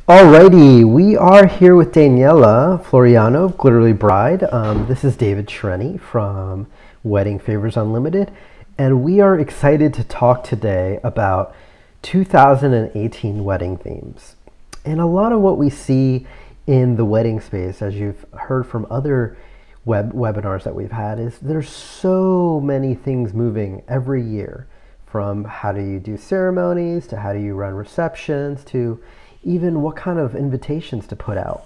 Alrighty, we are here with Daniela Floriano of Glittery Bride. This is David Shreni from Wedding Favors Unlimited, and we are excited to talk today about 2018 wedding themes. And a lot of what we see in the wedding space, as you've heard from other webinars that we've had, is there's so many things moving every year, from how do you do ceremonies to how do you run receptions to even what kind of invitations to put out.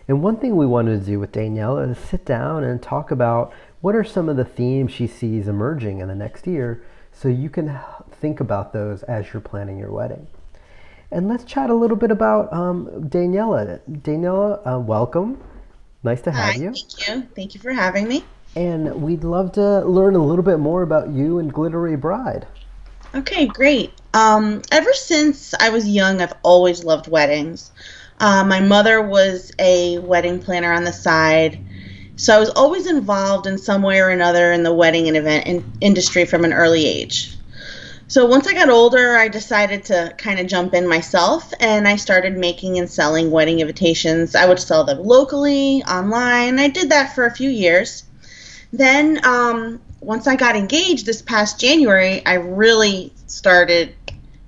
And one thing we wanted to do with Daniela is sit down and talk about what are some of the themes she sees emerging in the next year, so you can think about those as you're planning your wedding. And let's chat a little bit about Daniela. Daniela, welcome. Nice to have Hi, you. thank you. Thank you for having me. And we'd love to learn a little bit more about you and Glittery Bride. Okay, great. Ever since I was young, I've always loved weddings. My mother was a wedding planner on the side, so I was always involved in some way or another in the wedding and event industry from an early age. So once I got older, I decided to kind of jump in myself, and I started making and selling wedding invitations. I would sell them locally, online. I did that for a few years. Then, once I got engaged this past January, I really started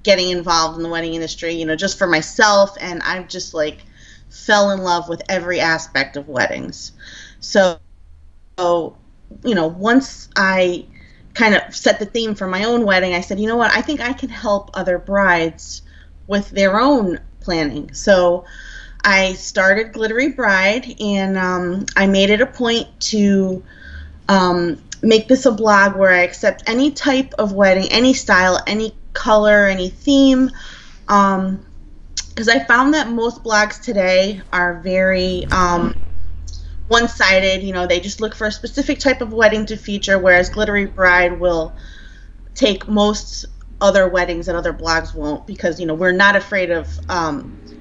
getting involved in the wedding industry, just for myself, and I just fell in love with every aspect of weddings. So, once I kind of set the theme for my own wedding, I said, you know what, I think I can help other brides with their own planning. So I started Glittery Bride, and I made it a point to make this a blog where I accept any type of wedding, any style, any color, any theme, because I found that most blogs today are very one-sided. They just look for a specific type of wedding to feature, whereas Glittery Bride will take most other weddings that other blogs won't, because we're not afraid of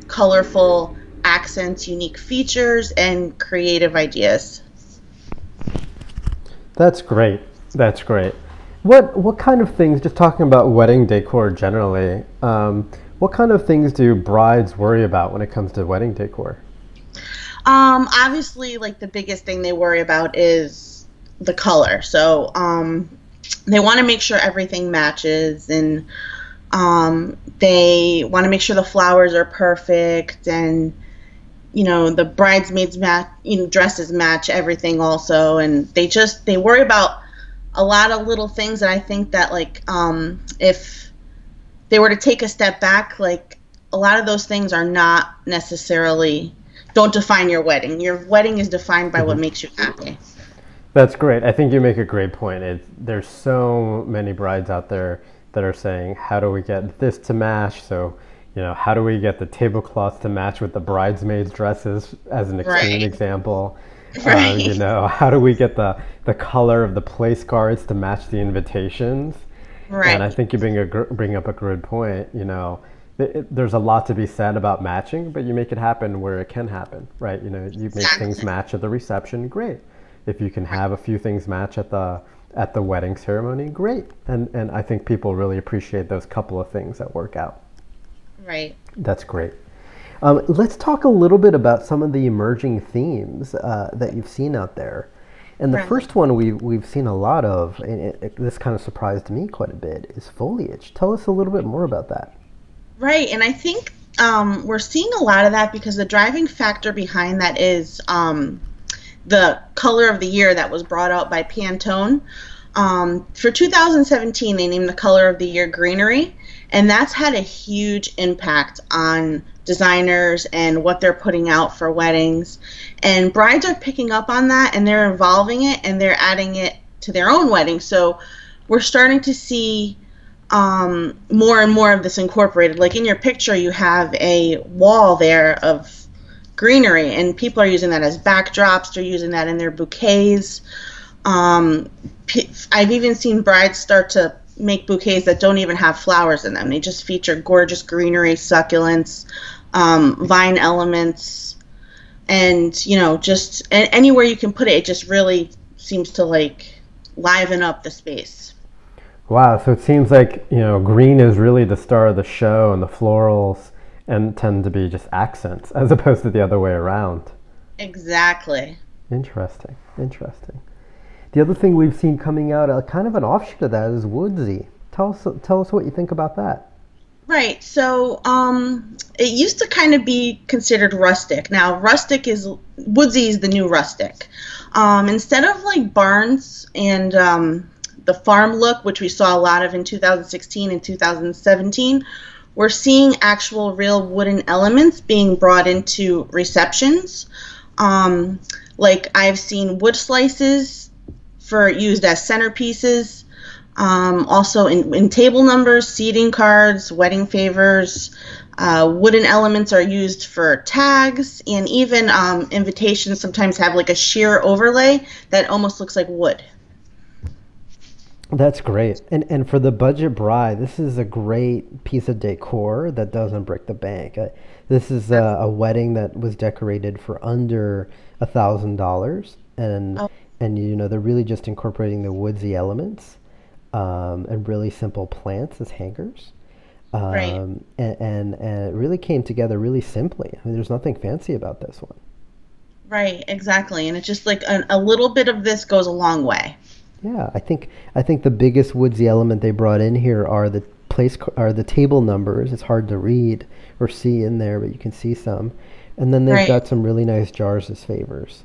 colorful accents, unique features, and creative ideas. That's great. That's great. What kind of things, just talking about wedding decor generally, what kind of things do brides worry about when it comes to wedding decor? Obviously, the biggest thing they worry about is the color. So they want to make sure everything matches, and they want to make sure the flowers are perfect, and the bridesmaids match, dresses match everything also, and they worry about a lot of little things that I think that if they were to take a step back, a lot of those things are not necessarily, don't define your wedding. Your wedding is defined by what makes you happy. That's great. I think you make a great point. There's so many brides out there that are saying, how do we get this to match? So, how do we get the tablecloths to match with the bridesmaids' dresses, as an extreme example? Right. How do we get the color of the place cards to match the invitations? Right. And I think you bring up a good point. There's a lot to be said about matching, but you make it happen where it can happen, right? You make things match at the reception, great. If you can have a few things match at the wedding ceremony, great. And I think people really appreciate those couple of things that work out. Right. That's great. Let's talk a little bit about some of the emerging themes that you've seen out there. And the first one we've seen a lot of, and this kind of surprised me quite a bit, is foliage. Tell us a little bit more about that. Right, and I think we're seeing a lot of that because the driving factor behind that is the color of the year that was brought out by Pantone. For 2017, they named the color of the year Greenery, and that's had a huge impact on designers and what they're putting out for weddings. And brides are picking up on that, and they're involving it, and they're adding it to their own weddings. So we're starting to see more and more of this incorporated. Like in your picture, you have a wall there of greenery, and people are using that as backdrops. They're using that in their bouquets. I've even seen brides start to make bouquets that don't even have flowers in them. They just feature gorgeous greenery, succulents, vine elements, and just anywhere you can put it, it just really seems to liven up the space. Wow, so it seems like green is really the star of the show, and the florals and tend to be just accents as opposed to the other way around. Exactly. Interesting. Interesting. The other thing we've seen coming out, kind of an offshoot of that, is woodsy. Tell us what you think about that. Right. So, it used to kind of be considered rustic. Now, woodsy is the new rustic. Instead of like barns and the farm look, which we saw a lot of in 2016 and 2017, we're seeing actual real wooden elements being brought into receptions. Like I've seen wood slices used as centerpieces. Also in table numbers, seating cards, wedding favors, wooden elements are used for tags, and even invitations sometimes have like a sheer overlay that almost looks like wood. That's great. And for the budget bride, this is a great piece of decor that doesn't break the bank. This is a wedding that was decorated for under $1,000, and they're really just incorporating the woodsy elements, and really simple plants as hangers. Right. And it really came together really simply. I mean, there's nothing fancy about this one. Right, exactly. And it's just like a little bit of this goes a long way. Yeah, I think the biggest woodsy element they brought in here are the table numbers. It's hard to read or see in there, but you can see some. And then they've got some really nice jars as favors.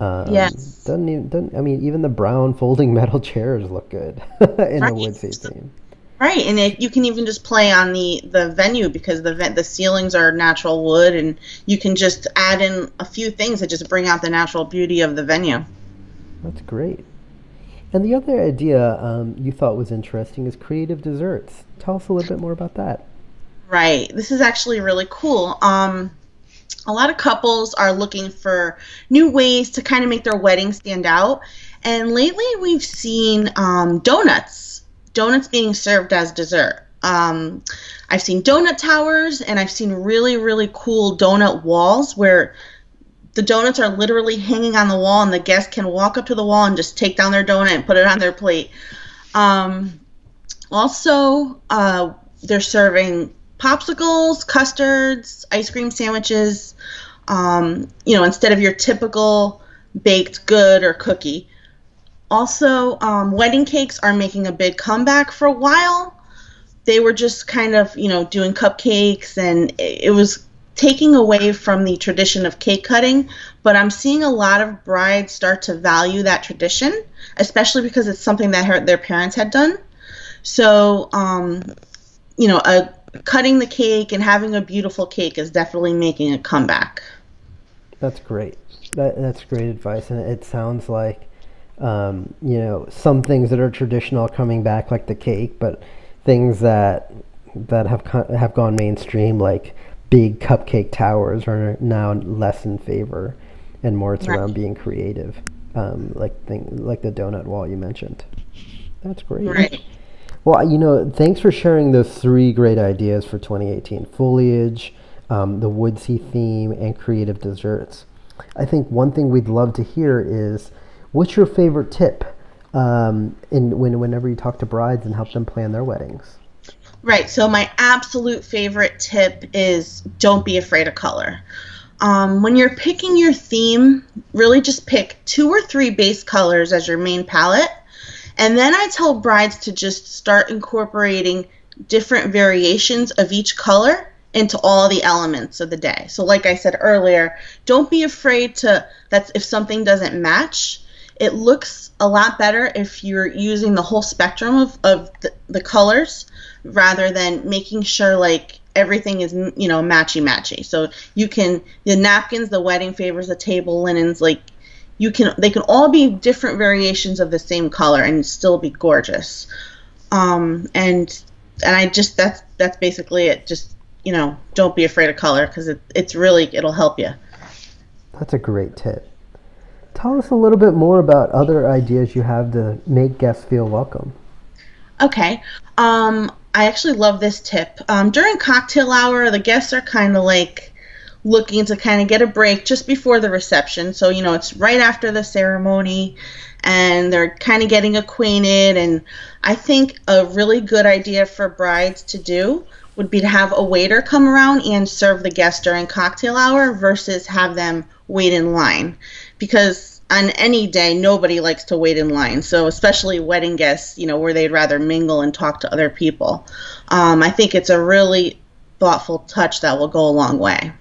Yes. I mean, even the brown folding metal chairs look good in a woodsy theme. Right, and you can even just play on the venue because the ceilings are natural wood, and you can just add in a few things that just bring out the natural beauty of the venue. That's great. And the other idea you thought was interesting is creative desserts. Tell us a little bit more about that. Right, this is actually really cool. A lot of couples are looking for new ways to kind of make their wedding stand out, and lately we've seen donuts being served as dessert. I've seen donut towers, and I've seen really, really cool donut walls where the donuts are literally hanging on the wall, and the guests can walk up to the wall and just take down their donut and put it on their plate. Also, they're serving popsicles, custards, ice cream sandwiches, instead of your typical baked good or cookie. Also, wedding cakes are making a big comeback. For a while, they were just kind of, doing cupcakes, and it was taking away from the tradition of cake cutting, but I'm seeing a lot of brides start to value that tradition, especially because it's something that their parents had done. So, cutting the cake and having a beautiful cake is definitely making a comeback. That's great. That's great advice, and it sounds like some things that are traditional are coming back, like the cake, but things that have gone mainstream, like big cupcake towers, are now less in favor, and more it's around being creative, like the donut wall you mentioned. That's great. Right. Well, thanks for sharing those 3 great ideas for 2018: foliage, the woodsy theme, and creative desserts. I think one thing we'd love to hear is, what's your favorite tip whenever you talk to brides and help them plan their weddings? Right, so my absolute favorite tip is don't be afraid of color. When you're picking your theme, really just pick 2 or 3 base colors as your main palette, and then I tell brides to just start incorporating different variations of each color into all the elements of the day. So like I said earlier, don't be afraid that if something doesn't match. It looks a lot better if you're using the whole spectrum of the colors, rather than making sure like everything is matchy. So the napkins, the wedding favors, the table linens, like they can all be different variations of the same color and still be gorgeous. And I just that's basically it. Just don't be afraid of color, because it'll help you. That's a great tip. Tell us a little bit more about other ideas you have to make guests feel welcome. Okay. I actually love this tip. During cocktail hour, the guests are kind of like looking to kind of get a break just before the reception. So, it's right after the ceremony, and they're kind of getting acquainted. And I think a really good idea for brides to do would be to have a waiter come around and serve the guests during cocktail hour versus have them wait in line. Because on any day, nobody likes to wait in line. So especially wedding guests, where they'd rather mingle and talk to other people. I think it's a really thoughtful touch that will go a long way.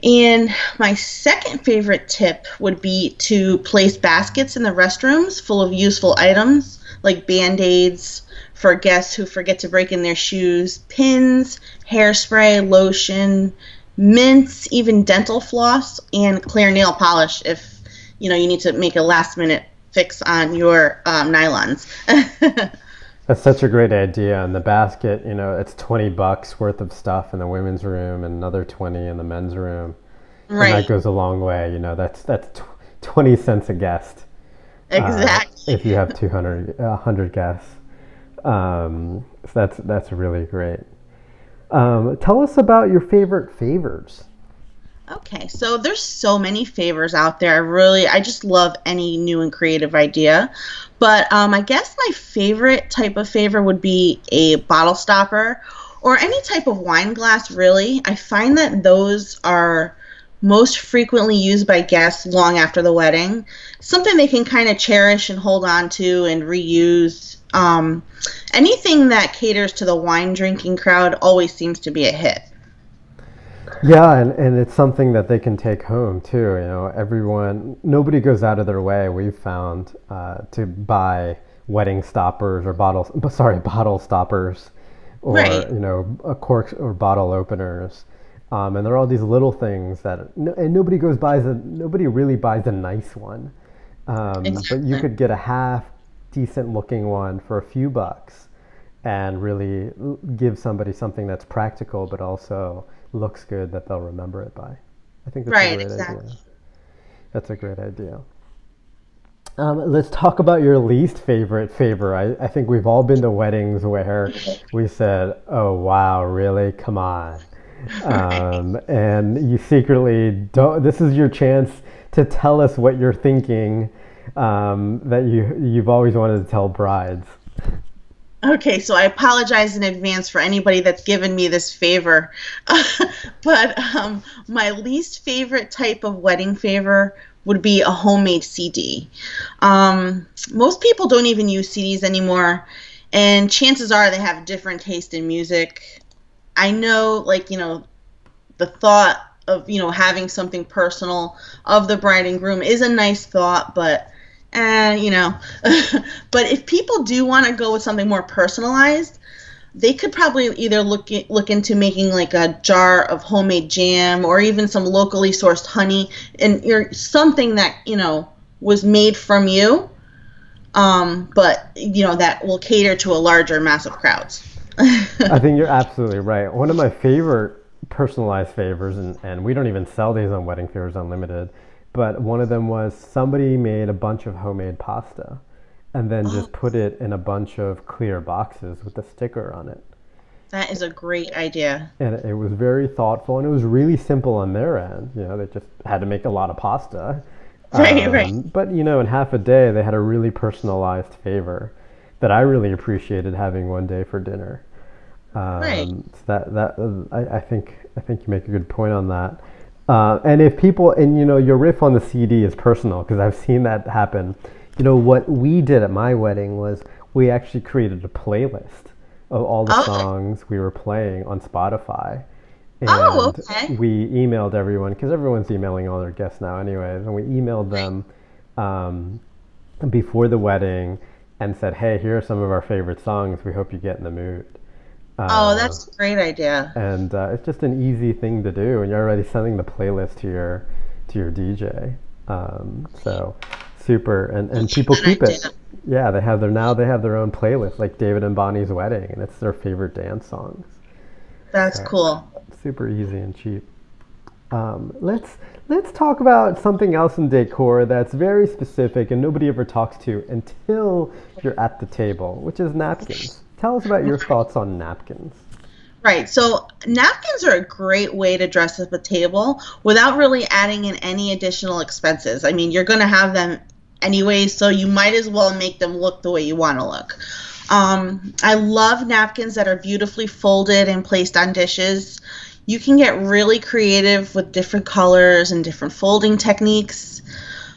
And my second favorite tip would be to place baskets in the restrooms full of useful items like Band-Aids for guests who forget to break in their shoes, pins, hairspray, lotion, mints, even dental floss, and clear nail polish if you need to make a last-minute fix on your nylons. That's such a great idea. And the basket, it's $20 worth of stuff in the women's room and another 20 in the men's room. Right. And that goes a long way. That's 20 cents a guest. Exactly. If you have 100 guests. So that's really great. Tell us about your favorite favors. Okay, so there's so many favors out there. I just love any new and creative idea. But I guess my favorite type of favor would be a bottle stopper or any type of wine glass, really. I find that those are most frequently used by guests long after the wedding. Something they can kind of cherish and hold on to and reuse. Anything that caters to the wine drinking crowd always seems to be a hit. Yeah, and it's something that they can take home too. Nobody goes out of their way, we've found, to buy wedding stoppers or bottle stoppers, or right. A cork or bottle openers. And there are all these little things and nobody really buys a nice one. Exactly. But you could get a half decent looking one for a few bucks and really give somebody something that's practical but also looks good that they'll remember it by. I think that's a great idea. That's a great idea. Let's talk about your least favorite favor. I think we've all been to weddings where we said, oh wow, really? Come on. And you secretly don't. This is your chance to tell us what you're thinking, that you've always wanted to tell brides. Okay, so I apologize in advance for anybody that's given me this favor. But my least favorite type of wedding favor would be a homemade CD. Most people don't even use CDs anymore, and chances are they have different taste in music. I know, the thought of, having something personal of the bride and groom is a nice thought, but but if people do want to go with something more personalized, they could probably either look into making like a jar of homemade jam or even some locally sourced honey and something that was made from you, but that will cater to a larger mass of crowds. I think you're absolutely right. One of my favorite personalized favors, and we don't even sell these on Wedding Favors Unlimited, but one of them was somebody made a bunch of homemade pasta and then just put it in a bunch of clear boxes with a sticker on it. That is a great idea. And it was very thoughtful, and it was really simple on their end. They just had to make a lot of pasta. Right. But, in half a day, they had a really personalized favor that I really appreciated having one day for dinner. Right. So I think you make a good point on that. And if people, and your riff on the CD is personal, because I've seen that happen. What we did at my wedding was we actually created a playlist of all the songs we were playing on Spotify. And okay. we emailed everyone, because everyone's emailing all their guests now anyways, and we emailed them before the wedding and said, hey, here are some of our favorite songs. We hope you get in the mood. That's a great idea. And it's just an easy thing to do, and you're already sending the playlist to your DJ. So super, and people keep it. Yeah, they have their own playlist, like David and Bonnie's wedding, and it's their favorite dance songs. That's cool. Super easy and cheap. Let's talk about something else in decor that's very specific and nobody ever talks to until you're at the table, which is napkins. Tell us about your thoughts on napkins. Right, so napkins are a great way to dress up a table without really adding in any additional expenses. I mean, you're going to have them anyway, so you might as well make them look the way you want to look. I love napkins that are beautifully folded and placed on dishes. You can get really creative with different colors and different folding techniques.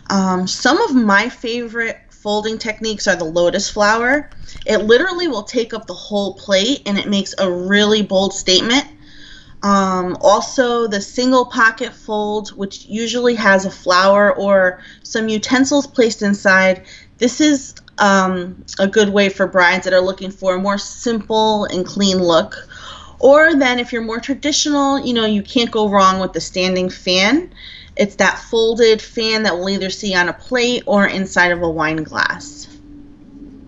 Some of my favorite folding techniques are the lotus flower. It literally will take up the whole plate and it makes a really bold statement. Also, the single pocket fold, which usually has a flower or some utensils placed inside. This is a good way for brides that are looking for a more simple and clean look. Or then if you're more traditional, you can't go wrong with the standing fan. It's that folded fan that we'll either see on a plate or inside of a wine glass.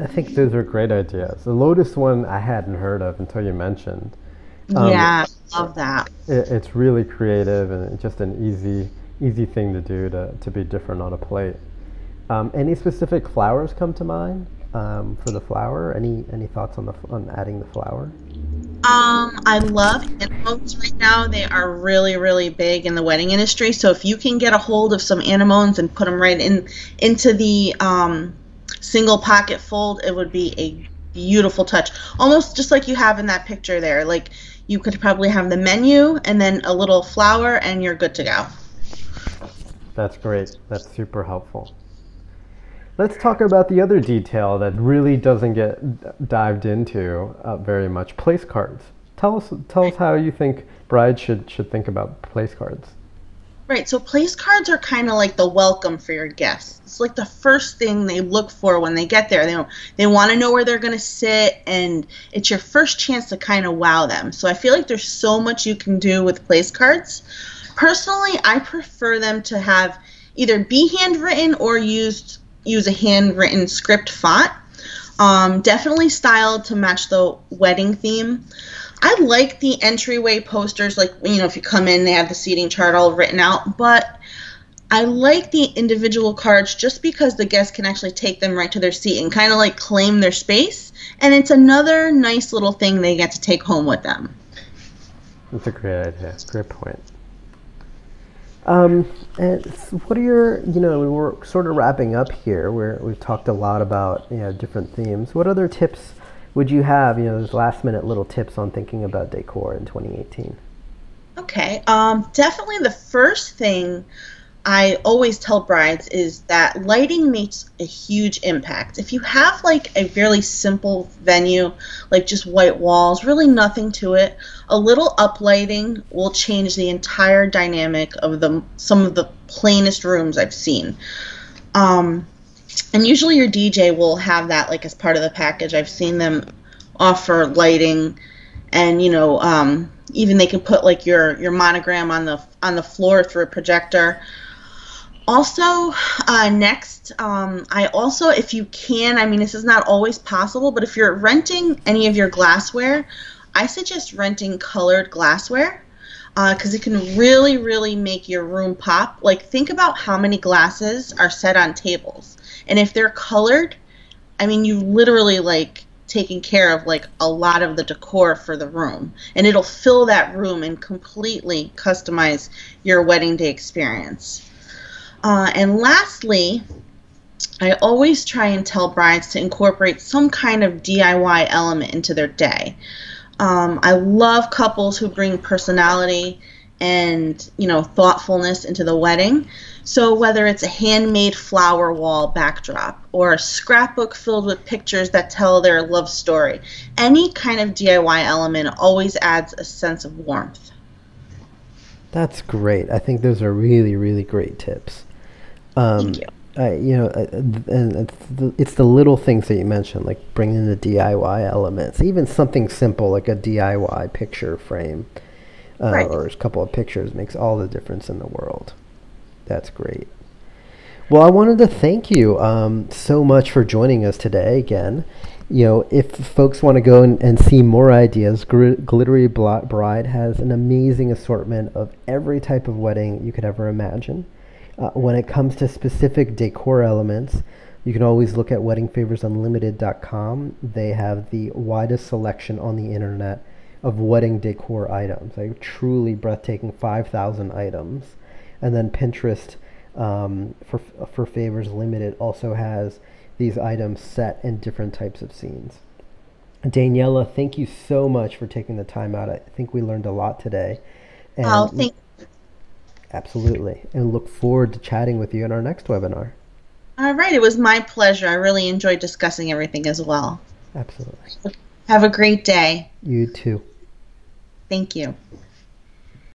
I think those are great ideas. The lotus one I hadn't heard of until you mentioned. Yeah, I love that. It's really creative and it's just an easy thing to do to be different on a plate. Any specific flowers come to mind for the flower? Any thoughts on adding the flower? I love anemones right now. They are really, really big in the wedding industry. So if you can get a hold of some anemones and put them right into the single pocket fold, it would be a beautiful touch. Almost just like you have in that picture there. Like you could probably have the menu and then a little flower and you're good to go. That's great. That's super helpful. Let's talk about the other detail that really doesn't get dived into very much, place cards. Tell us how you think brides should think about place cards. Right, so place cards are kind of like the welcome for your guests. It's like the first thing they look for when they get there. They want to know where they're going to sit, and it's your first chance to kind of wow them. So I feel like there's so much you can do with place cards. Personally, I prefer them to have either be handwritten or use a handwritten script font. Definitely styled to match the wedding theme. I like the entryway posters, like, if you come in, they have the seating chart all written out, but I like the individual cards just because the guests can actually take them right to their seat and kind of like claim their space, and it's another nice little thing they get to take home with them. That's a great idea. Great point. And what are your, we're sort of wrapping up here where we've talked a lot about, different themes. What other tips would you have, those last minute little tips on thinking about decor in 2018? Okay. Definitely the first thing I always tell brides is that lighting makes a huge impact. If you have like a fairly simple venue, like just white walls, really nothing to it, a little uplighting will change the entire dynamic of some of the plainest rooms I've seen. And usually your DJ will have that like as part of the package. I've seen them offer lighting, and even they can put like your monogram on the floor through a projector. Also, next, I also, if you can, this is not always possible, but if you're renting any of your glassware, I suggest renting colored glassware because it can really, really make your room pop. Like, think about how many glasses are set on tables. And if they're colored, you literally, like, taking care of, like, a lot of the decor for the room. And it'll fill that room and completely customize your wedding day experience. And lastly, I always try and tell brides to incorporate some kind of DIY element into their day. I love couples who bring personality and, thoughtfulness into the wedding. So whether it's a handmade flower wall backdrop or a scrapbook filled with pictures that tell their love story, any kind of DIY element always adds a sense of warmth. That's great. I think those are really, really great tips. Thank you. And it's the little things that you mentioned, like bringing the DIY elements, even something simple like a DIY picture frame Right. or a couple of pictures makes all the difference in the world. That's great. Well, I wanted to thank you so much for joining us today again. If folks want to go and see more ideas, Glittery Bride has an amazing assortment of every type of wedding you could ever imagine. When it comes to specific decor elements, you can always look at weddingfavorsunlimited.com. They have the widest selection on the internet of wedding decor items, like truly breathtaking 5,000 items. And then Pinterest for Favors Limited also has these items set in different types of scenes. Daniela, thank you so much for taking the time out. I think we learned a lot today. Oh, And thank. absolutely. And look forward to chatting with you in our next webinar. All right, it was my pleasure. I really enjoyed discussing everything as well. Absolutely. Have a great day. You too. Thank you.